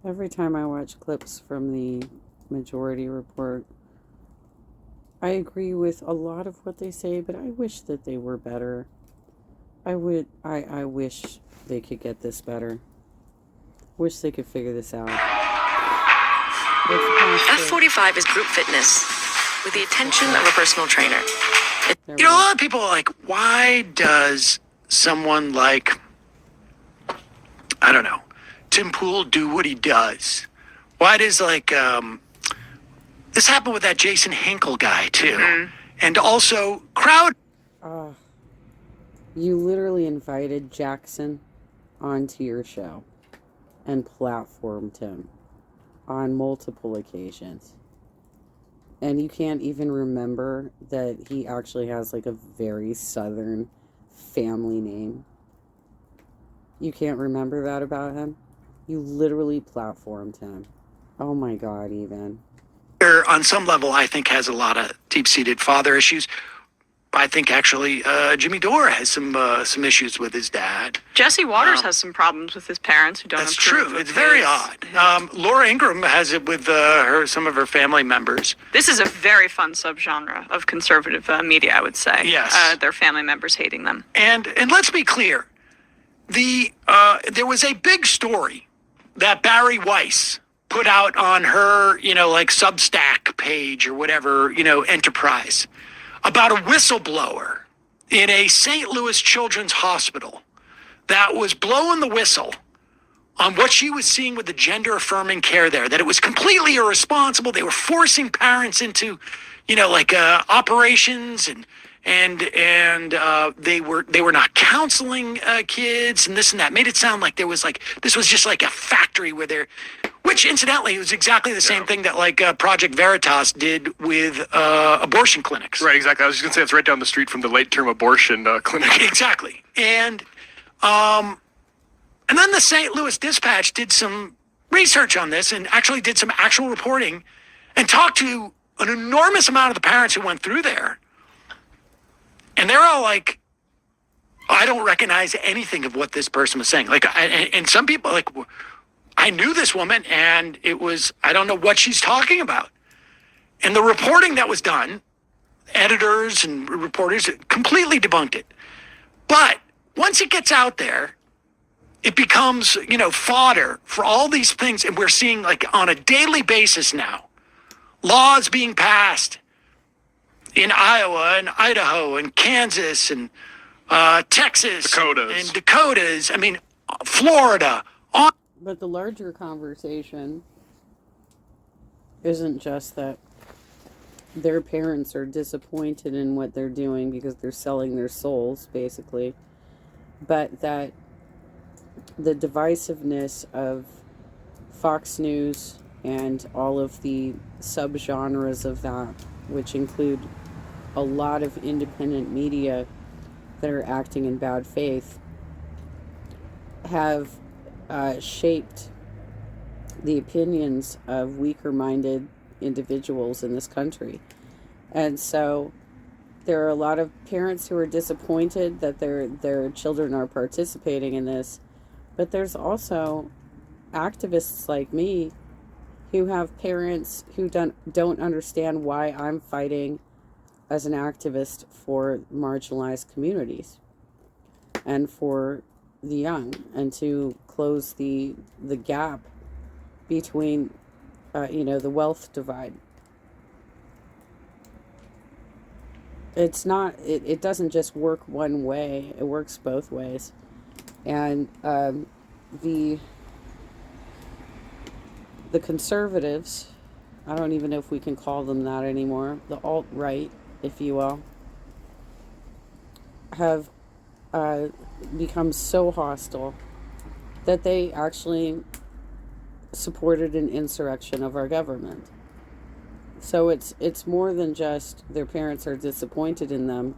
Every time I watch clips from the Majority Report, I agree with a lot of what they say, but I wish that they were better. I wish they could get this better. Wish they could figure this out. F45 is group fitness with the attention of a personal trainer. You know, a lot of people are like, why does someone like, I don't know, Tim Poole do what he does? Why does this happened with that Jason Hinkle guy too. Mm-hmm. And also crowd. You literally invited Jackson onto your show and platformed him on multiple occasions. And you can't even remember that he actually has like a very southern family name. You can't remember that about him? You literally platformed him. Oh my God, even. On some level, I think has a lot of deep-seated father issues. I think actually Jimmy Dore has some issues with his dad. Jesse Waters has some problems with his parents who don't That's approve. true. It's very odd. Laura Ingraham has it with some of her family members. This is a very fun subgenre of conservative media, I would say. Yes. Their family members hating them. And let's be clear. There was a big story that Barry Weiss put out on her, Substack page or whatever, enterprise, about a whistleblower in a St. Louis Children's Hospital that was blowing the whistle on what she was seeing with the gender-affirming care there, that it was completely irresponsible. They were forcing parents into, operations and they were not counseling kids and this and that. Made it sound like this was just like a factory where they're, which incidentally was exactly the same thing that Project Veritas did with abortion clinics. Right, exactly. I was just going to say it's right down the street from the late-term abortion clinic. Exactly. And then the St. Louis Dispatch did some research on this and actually did some actual reporting and talked to an enormous amount of the parents who went through there. And they're all like, I don't recognize anything of what this person was saying. And some people I knew this woman and I don't know what she's talking about. And the reporting that was done, editors and reporters completely debunked it. But once it gets out there, it becomes, fodder for all these things. And we're seeing on a daily basis now, laws being passed in Iowa and Idaho and Kansas and Texas and Dakotas. I mean, Florida. But the larger conversation isn't just that their parents are disappointed in what they're doing because they're selling their souls, basically, but that the divisiveness of Fox News and all of the subgenres of that, which include a lot of independent media that are acting in bad faith, have shaped the opinions of weaker-minded individuals in this country. And so there are a lot of parents who are disappointed that their children are participating in this, but there's also activists like me who have parents who don't understand why I'm fighting as an activist for marginalized communities and for the young, and to close the gap between the wealth divide. It's not, it doesn't just work one way, it works both ways. And the conservatives, I don't even know if we can call them that anymore, the alt-right, if you will, have become so hostile that they actually supported an insurrection of our government. So it's more than just their parents are disappointed in them.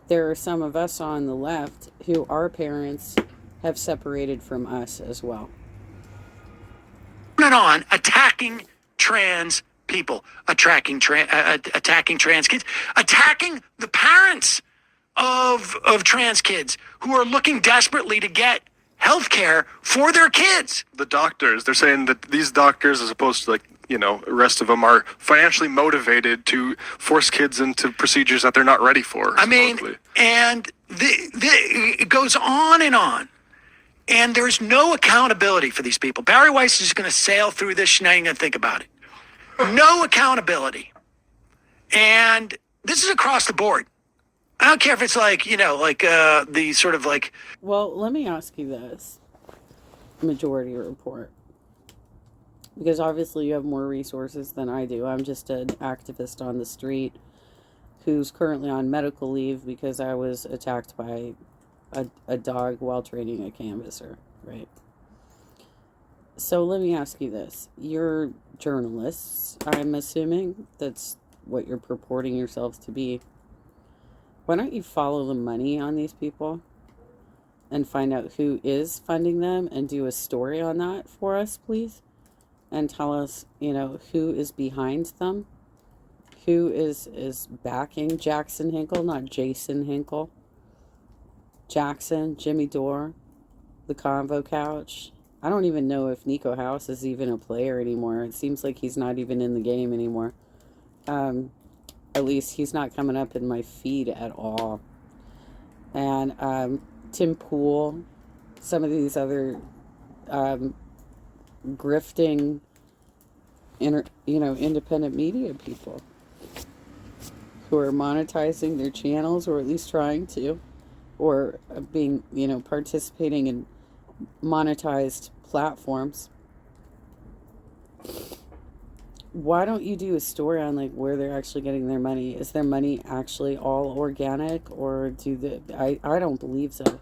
There are some of us on the left who our parents have separated from us as well. On attacking trans people, attacking trans kids, attacking the parents of trans kids who are looking desperately to get health care for their kids. The doctors, they're saying that these doctors, as opposed to the rest of them, are financially motivated to force kids into procedures that they're not ready for. I mean, supposedly. and it goes on and on. And there's no accountability for these people. Barry Weiss is going to sail through this, not even going to think about it. No accountability. And this is across the board. I don't care if it's the sort of like... Well, let me ask you this. Majority Report. Because obviously you have more resources than I do. I'm just an activist on the street who's currently on medical leave because I was attacked by a dog while training a canvasser, right? So let me ask you this. You're journalists, I'm assuming. That's what you're purporting yourselves to be. Why don't you follow the money on these people and find out who is funding them and do a story on that for us, please? And tell us, who is behind them? Who is backing Jackson Hinkle, not Jason Hinkle? Jackson, Jimmy Dore, the Convo Couch. I don't even know if Nico House is even a player anymore. It seems like he's not even in the game anymore. At least he's not coming up in my feed at all. And Tim Poole, some of these other grifting, independent media people who are monetizing their channels, or at least trying to, or being, participating in monetized platforms. Why don't you do a story on where they're actually getting their money? Is their money actually all organic, or I don't believe so,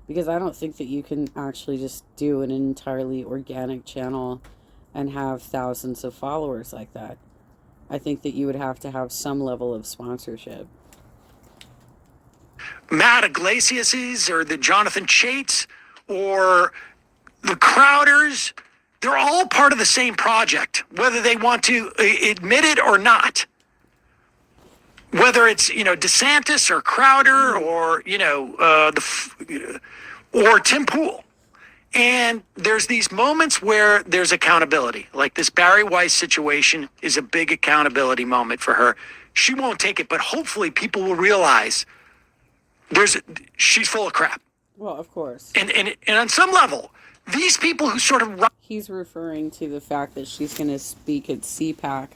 because I don't think that you can actually just do an entirely organic channel and have thousands of followers like that. I think that you would have to have some level of sponsorship. Matt Iglesias's or the Jonathan Chaits or the Crowders, they're all part of the same project, whether they want to admit it or not. Whether it's, DeSantis or Crowder or, or Tim Poole. And there's these moments where there's accountability. Like this Barry Weiss situation is a big accountability moment for her. She won't take it, but hopefully people will realize she's full of crap. Well, of course. And on some level, these people who sort of... He's referring to the fact that she's going to speak at CPAC,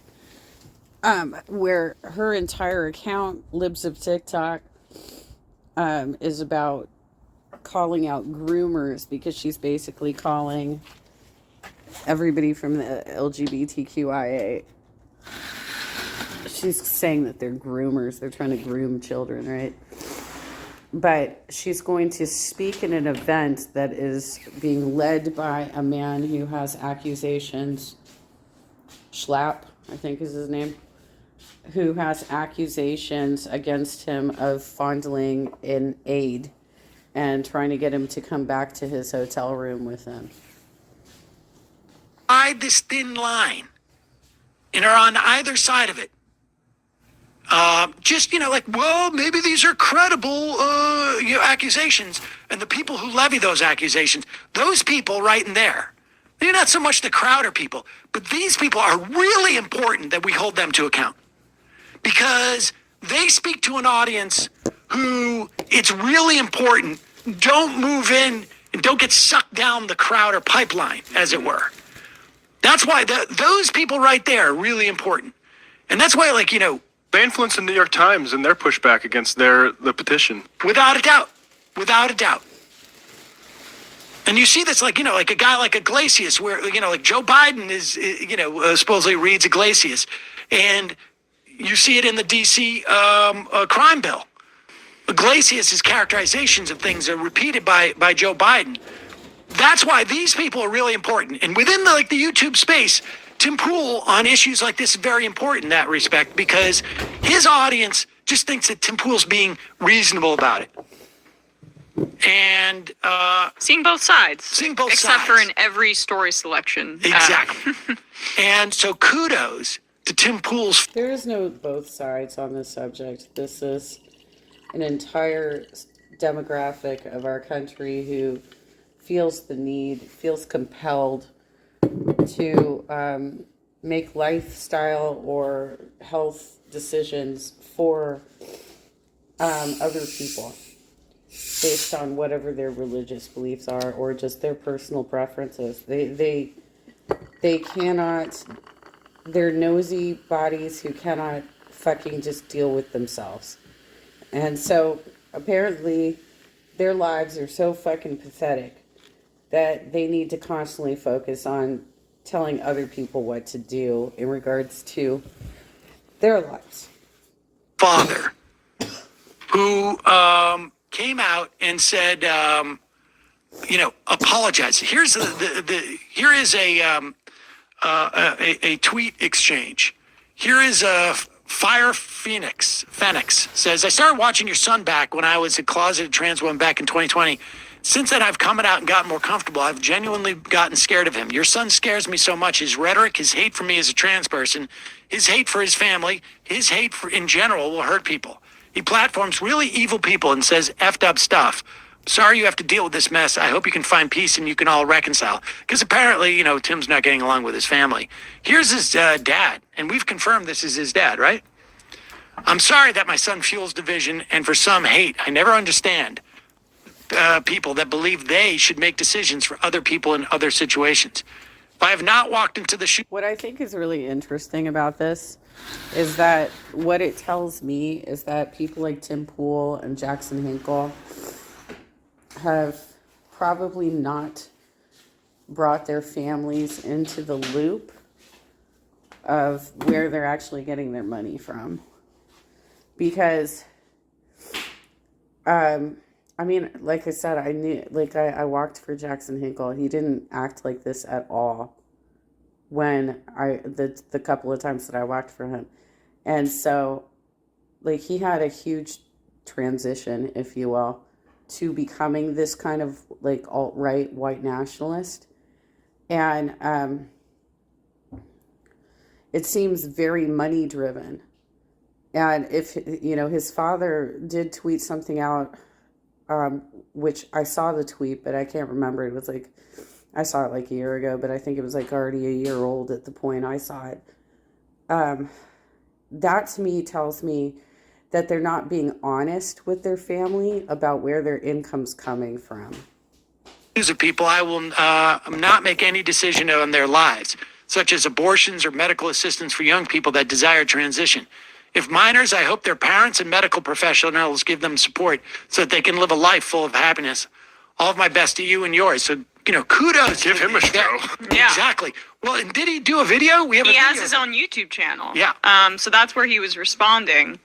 where her entire account, Libs of TikTok, is about calling out groomers, because she's basically calling everybody from the LGBTQIA. She's saying that they're groomers. They're trying to groom children, right? But she's going to speak in an event that is being led by a man who has accusations, Schlapp, I think is his name, who has accusations against him of fondling an aide and trying to get him to come back to his hotel room with him. This thin line and are on either side of it. Well, maybe these are credible accusations. And the people who levy those accusations, those people right in there, they're not so much the Crowder people, but these people are really important that we hold them to account. Because they speak to an audience who it's really important don't move in and don't get sucked down the Crowder pipeline, as it were. That's why those people right there are really important. And that's why, They influenced the New York Times in their pushback against the petition. Without a doubt. Without a doubt. And you see this, like a guy like Iglesias, where, Joe Biden is, supposedly reads Iglesias. And you see it in the D.C. crime bill. Iglesias' characterizations of things are repeated by Joe Biden. That's why these people are really important. And within the YouTube space, Tim Poole on issues like this is very important in that respect, because his audience just thinks that Tim Poole's being reasonable about it. And seeing both sides. Except Except for in every story selection. Exactly. And so kudos to Tim Poole's... There is no both sides on this subject. This is an entire demographic of our country who feels the need, feels compelled to make lifestyle or health decisions for other people based on whatever their religious beliefs are or just their personal preferences. They cannot, they're nosy bodies who cannot fucking just deal with themselves. And so apparently their lives are so fucking pathetic that they need to constantly focus on telling other people what to do in regards to their lives. Father, who came out and said, apologize. Here's here is a tweet exchange. Here is a Fire Phoenix says, I started watching your son back when I was a closeted trans woman back in 2020. Since then, I've come out and gotten more comfortable. I've genuinely gotten scared of him. Your son scares me so much. His rhetoric, his hate for me as a trans person, his hate for his family, his hate for in general will hurt people. He platforms really evil people and says effed up stuff. Sorry you have to deal with this mess. I hope you can find peace and you can all reconcile. Because apparently, Tim's not getting along with his family. Here's his dad, and we've confirmed this is his dad, right? I'm sorry that my son fuels division and for some hate. I never understand people that believe they should make decisions for other people in other situations. If I have not walked into the shoe. What I think is really interesting about this is that what it tells me is that people like Tim Poole and Jackson Hinkle have probably not brought their families into the loop of where they're actually getting their money from. Because, like I said, I knew, I walked for Jackson Hinkle. He didn't act like this at all when the couple of times that I walked for him. And so, he had a huge transition, if you will, to becoming this kind of alt-right white nationalist. And it seems very money driven. And if, his father did tweet something out, which I saw the tweet, but I can't remember. It was I saw it a year ago, but I think it was already a year old at the point I saw it. That to me tells me that they're not being honest with their family about where their income's coming from. Of people, I will not make any decision on their lives, such as abortions or medical assistance for young people that desire transition. If minors, I hope their parents and medical professionals give them support so that they can live a life full of happiness. All of my best to you and yours. So, kudos. Give him a show. Yeah. Exactly. Well, and did he do a video? He has his own YouTube channel. Yeah. So that's where he was responding.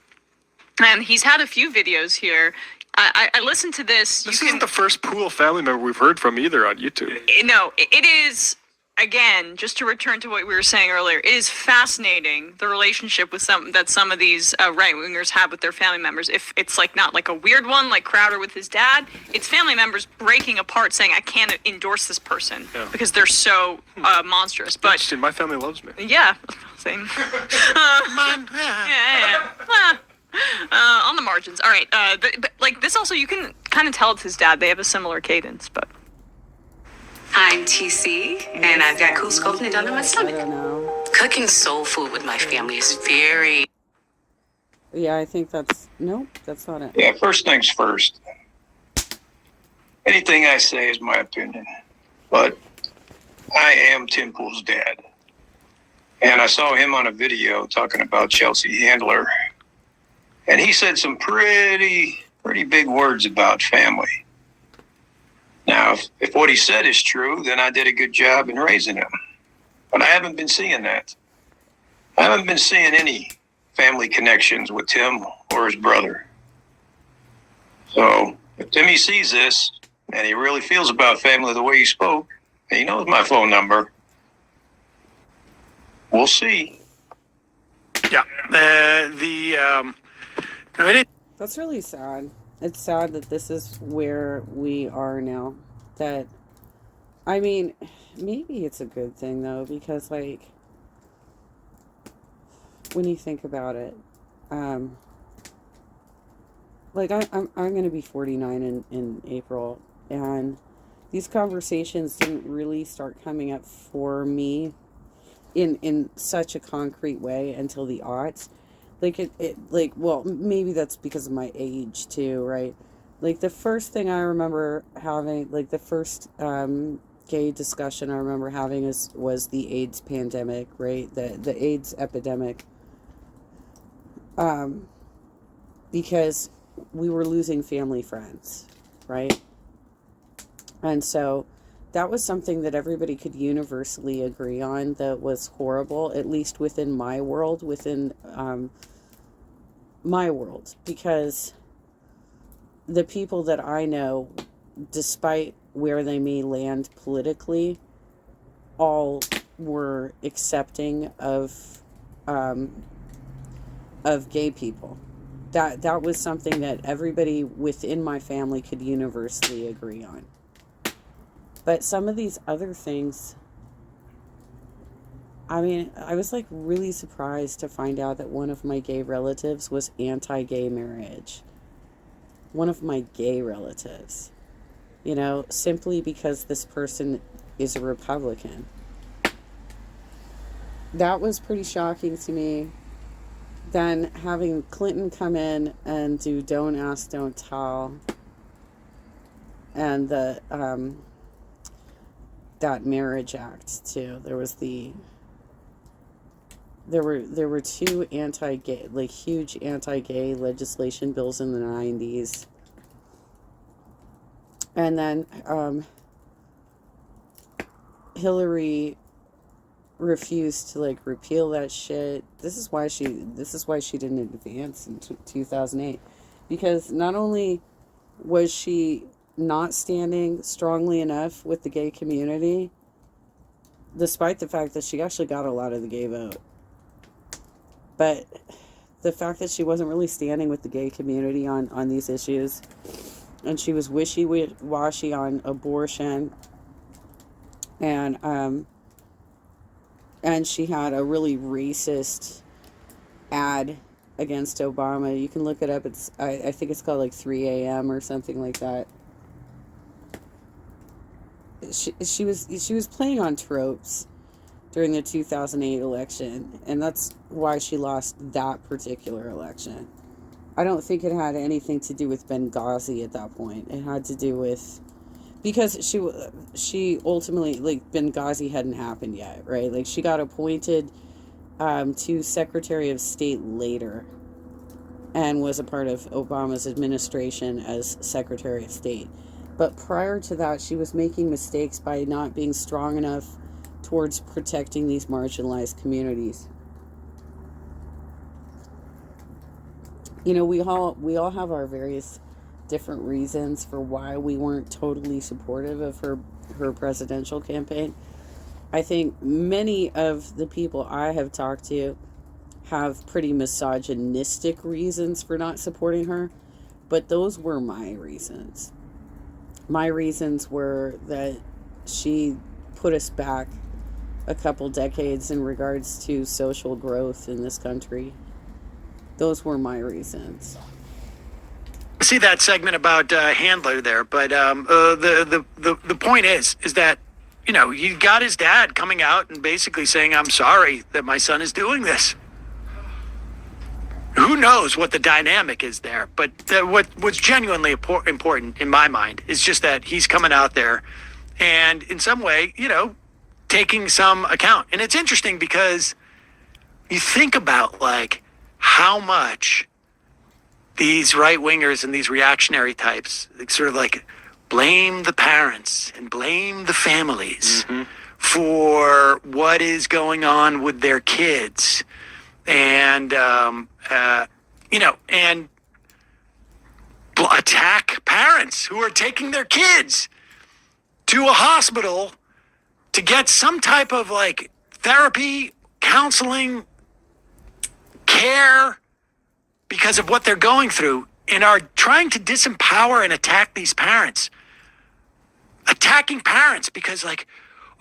And he's had a few videos here. I listened to this. This isn't the first Poole family member we've heard from either on YouTube. No, it is, again, just to return to what we were saying earlier, it is fascinating, the relationship with some of these right-wingers have with their family members. If it's not a weird one like Crowder with his dad, it's family members breaking apart saying, I can't endorse this person because they're so monstrous. But Interesting. My family loves me. yeah, same. Yeah. On the margins. All right. But this also, you can kind of tell it's his dad. They have a similar cadence, but. I'm TC, and I've got cool sculpting done on my I stomach. don't know. Cooking soul food with my family is very... Yeah, I think that's not it. Yeah, first things first. Anything I say is my opinion, but I am Tim Poole's dad. And I saw him on a video talking about Chelsea Handler. And he said some pretty big words about family. Now, if what he said is true, then I did a good job in raising him. But I haven't been seeing that. I haven't been seeing any family connections with Tim or his brother. So if Timmy sees this and he really feels about family the way he spoke, and he knows my phone number, we'll see. Yeah. That's really sad. It's sad that this is where we are now. That, maybe it's a good thing though, because when you think about it, I'm going to be 49 in April, and these conversations didn't really start coming up for me in such a concrete way until the aughts. Like well, maybe that's because of my age too, right? Like the first thing I remember having, like the first gay discussion I remember having was the AIDS pandemic, right? The AIDS epidemic. Because we were losing family friends, right? And so that was something that everybody could universally agree on that was horrible, at least within my world, because the people that I know, despite where they may land politically, all were accepting of gay people. That was something that everybody within my family could universally agree on. But some of these other things, I mean, I was like really surprised to find out that one of my gay relatives was anti-gay marriage. One of my gay relatives, you know, simply because this person is a Republican. That was pretty shocking to me. Then having Clinton come in and do Don't Ask, Don't Tell, and the that Marriage Act too. There were two anti-gay, like huge anti-gay legislation bills in the 90s. And then Hillary refused to like repeal that shit. This is why she didn't advance in 2008, because not only was she not standing strongly enough with the gay community, despite the fact that she actually got a lot of the gay vote, but the fact that she wasn't really standing with the gay community on these issues, and she was wishy-washy on abortion, and she had a really racist ad against Obama. You can look it up. I think it's called like 3 a.m. or something like that. She was playing on tropes during the 2008 election, and that's why she lost that particular election. I don't think it had anything to do with Benghazi at that point. It had to do with, because she ultimately, like, Benghazi hadn't happened yet, right? Like, she got appointed to Secretary of State later and was a part of Obama's administration as Secretary of State. But prior to that, she was making mistakes by not being strong enough towards protecting these marginalized communities. You know, we all have our various different reasons for why we weren't totally supportive of her presidential campaign. I think many of the people I have talked to have pretty misogynistic reasons for not supporting her, but those were my reasons. My reasons were that she put us back a couple decades in regards to social growth in this country. Those were my reasons. See that segment about Handler there, but the point is that, you know, you got his dad coming out and basically saying, "I'm sorry that my son is doing this." Who knows what the dynamic is there? But what's genuinely important in my mind is just that he's coming out there and in some way, you know, taking some account. And it's interesting because you think about like how much these right-wingers and these reactionary types sort of like blame the parents and blame the families for what is going on with their kids. And, you know, and attack parents who are taking their kids to a hospital to get some type of like therapy, counseling, care because of what they're going through, and are trying to disempower and attack these parents. Attacking parents because like,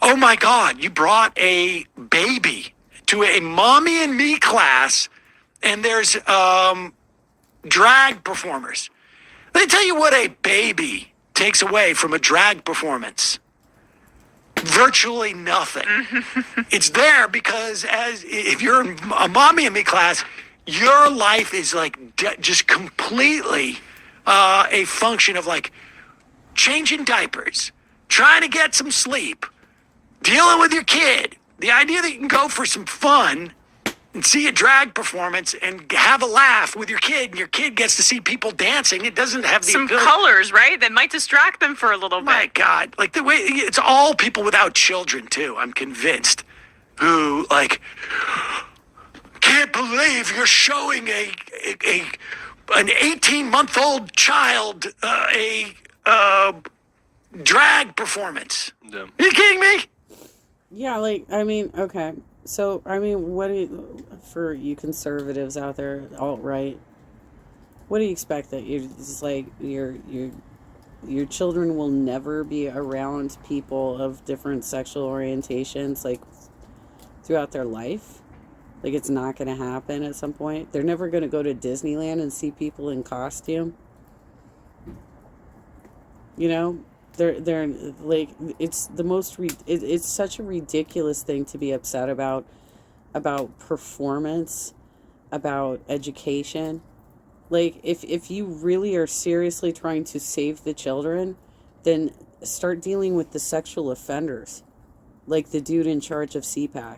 oh my God, you brought a baby to a mommy and me class and there's drag performers. Let me tell you what a baby takes away from a drag performance? Virtually nothing. It's there because if you're a mommy and me class, your life is like just completely a function of like changing diapers, trying to get some sleep, dealing with your kid. The idea that you can go for some fun and see a drag performance and have a laugh with your kid, and your kid gets to see people dancing. It doesn't have the Some ability. colors, right? That might distract them for a little bit. My God, like the way it's all people without children too. I'm convinced, who like can't believe you're showing an 18-month-old child a drag performance. Yeah. Are you kidding me? Yeah, like, I mean, okay. So, I mean, what do you, for you conservatives out there, alt-right, what do you expect that you're just like, your children will never be around people of different sexual orientations, like, throughout their life? Like, it's not going to happen at some point? They're never going to go to Disneyland and see people in costume? You know? They're like, it's the most it's such a ridiculous thing to be upset about performance, about education. Like, if you really are seriously trying to save the children, then start dealing with the sexual offenders, like the dude in charge of CPAC.